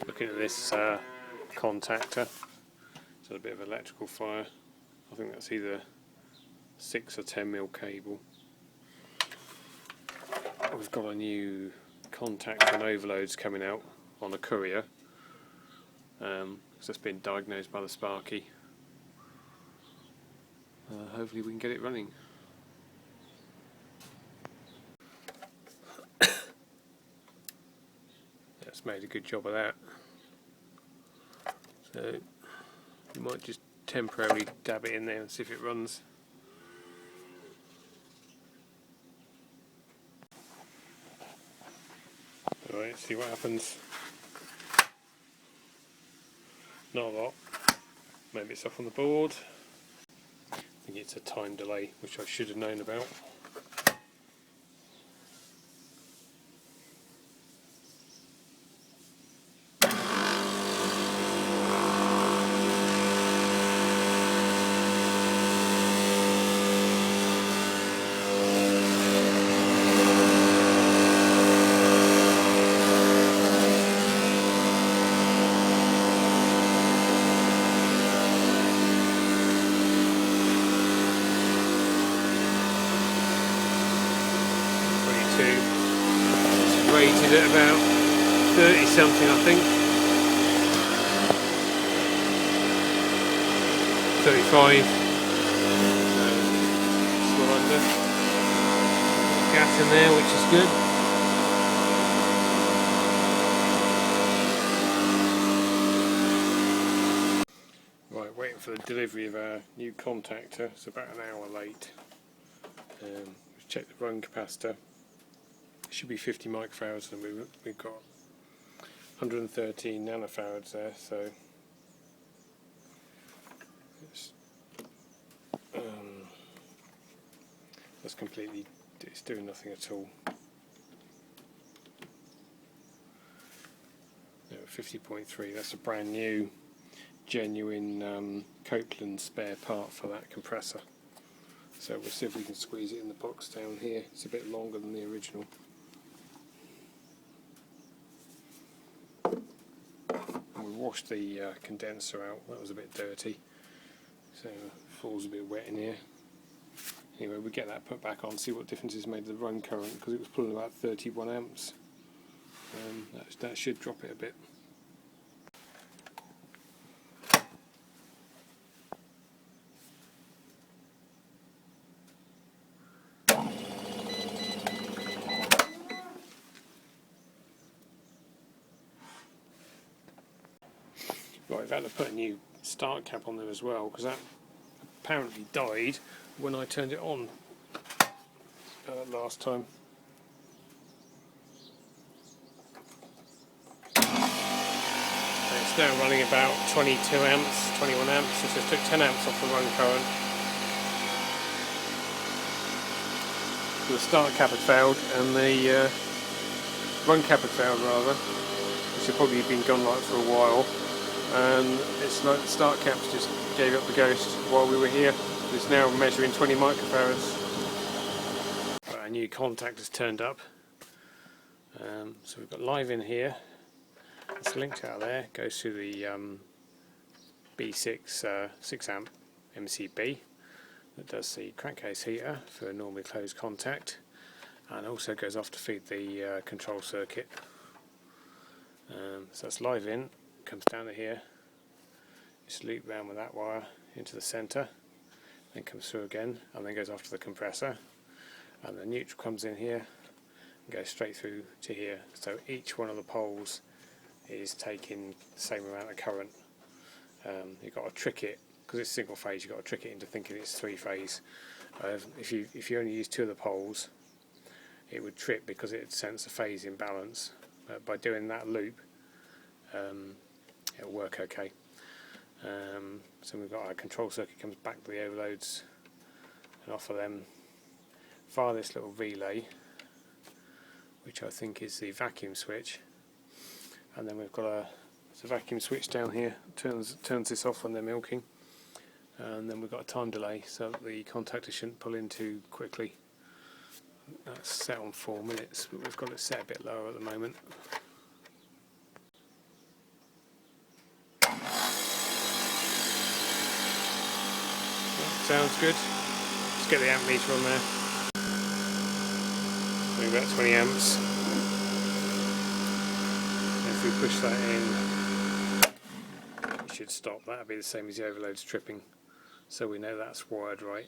Looking at this contactor, it's a bit of electrical fire. I think that's either 6 or 10mm cable. We've got a new contactor and overloads coming out on a courier. It's just been diagnosed by the Sparky. Hopefully we can get it running. That's made a good job of that. So you might just temporarily dab it in there and see if it runs. Alright, see what happens. Not a lot. Maybe it's off on the board. I think it's a time delay, which I should have known about. Rated at about 30 something, I think. 35. Still under. Gas in there, which is good. Right, waiting for the delivery of our new contactor. It's about an hour late. We've checked the run capacitor. It should be 50 microfarads, and we've got 113 nanofarads there, so that's completely, it's doing nothing at all. 50.3, that's a brand new genuine Copeland spare part for that compressor, so we'll see if we can squeeze it in the box down here. It's a bit longer than the original. Washed the condenser out, that was a bit dirty, so it falls a bit wet in here. Anyway, we get that put back on, see what difference it's made to the run current, because it was pulling about 31 amps. That should drop it a bit. Right, I've had to put a new start cap on there as well, because that apparently died when I turned it on last time. And it's now running about 22 amps, 21 amps. It just took 10 amps off the run current. So the start cap had failed, and the run cap had failed rather, which had probably been gone like for a while. And it's like the start caps just gave up the ghost while we were here. It's now measuring 20 microfarads. Our new contactor's turned up. So we've got live in here. It's linked out there. Goes through the B6 6 amp MCB that does the crankcase heater for a normally closed contact, and also goes off to feed the control circuit. So that's live in. Comes down to here, it's looped round with that wire into the centre, then comes through again, and then goes off to the compressor, and the neutral comes in here and goes straight through to here. So each one of the poles is taking the same amount of current. You've got to trick it, because it's single phase, you've got to trick it into thinking it's 3 phase. If you only use 2 of the poles, it would trip because it sense a phase imbalance. By doing that loop, it'll work okay. So we've got our control circuit comes back to the overloads, and off of them via this little relay, which I think is the vacuum switch, and then we've got a vacuum switch down here, turns this off when they're milking, and then we've got a time delay so that the contactor shouldn't pull in too quickly. That's set on 4 minutes, but we've got it set a bit lower at the moment. sounds good. Let's get the amp meter on there. Doing about 20 amps. If we push that in, it should stop. That'll be the same as the overload's tripping. So we know that's wired right.